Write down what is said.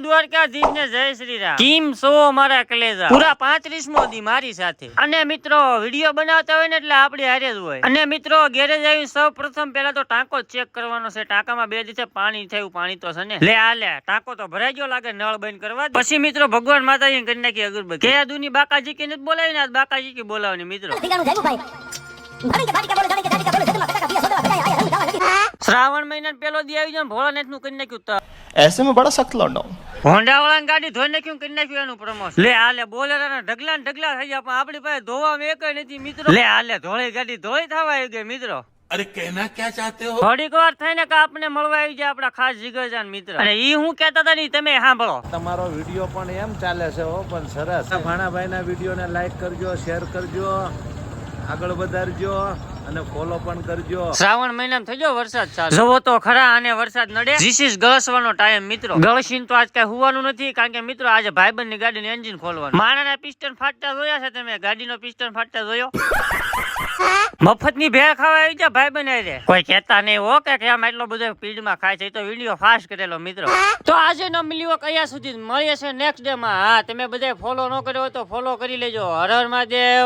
દ્વારકાધીશ ને જય શ્રી રામ। કેમ છો મારા કલેજા? પૂરા 35મો દી મારી સાથે। અને મિત્રો વિડિયો બનાવતા હોય ને એટલે આપડી હારે જ હોય। અને મિત્રો ગેરેજ આવી સૌ પ્રથમ પહેલા તો ટાંકો ચેક કરવાનો છે। ટાંકામાં 2 દિવસે પાણી થયું, પાણી તો છે ને લે આ લે ટાંકો તો ભરાઈ ગયો લાગે, નળ બંધ કરવા દે। પછી મિત્રો ભગવાન માતાજી કરી નાખી અગરબત્તી। કે દુની બાકાજી કે નથી બોલાવી ને, બાકાજી કે બોલાવની મિત્રો। શ્રાવણ મહિના પેલો દી આવી જાય, ભોળાનાથ નું કરી નાખ્યું। ऐसे में बड़ा सख्त लौंडा हूं। હોન્ડા વાળાની ગાડી ધોઈ નાખ્યું, કરી નાખ્યું એનું પ્રમોશન। લે આ લે બોલેરા ઢગલા ને ઢગલા થઈ ગયા, પણ આપણી પાસે ધોવામાં એક નથી મિત્રો। લે આ લે ધોળી ગાડી ધોઈ થવા આવી ગઈ મિત્રો। अरे कहना क्या चाहते हो? થોડીક વાર થાય ને કે આપણે મળવા આવી જાય આપડા ખાસ જીગરજાન મિત્ર। અને ઈ હું કહેતા હતા ને તમે સાંભળો। તમારો વિડિયો પણ એમ ચાલે છે હો, પણ સરસ। ભાણાભાઈના વિડિયોને લાઈક કરજો, શેર કરજો, આગળ વધારજો અને ફોલો પણ કરજો। શ્રાવણ મહિનામાં થઈ ગયો વરસાદ ચાલુ, જવો તો ખરા અને વરસાદ નડે। ધીસ ઇઝ ગળસવાનો ટાઈમ મિત્રો। ગળસીન તો આજ કઈ હુવાનું નથી, કારણ કે મિત્રો આજે ભાઈબંધની ગાડીનું એન્જિન ખોલવાનું। માણાના પિસ્ટન ફાટતા જોયા છે તમે? ગાડીનો પિસ્ટન ફાટતા જોયો? મફતની ભેળ ખાવા આવી જાય ભાઈબંધ આરે, કોઈ કહેતા નહીં હો કે આમ એટલો બધો સ્પીડમાં ખાય છે। તો વિડીયો ફાસ્ટ કરેલો મિત્રો। તો આજે ન મળ્યો કયા સુધી મળીએ છે નેક્સ્ટ ડે માં। હા તમે બધા ફોલો ન કર્યો હોય તો ફોલો કરી લેજો। હર હર મહાદેવ।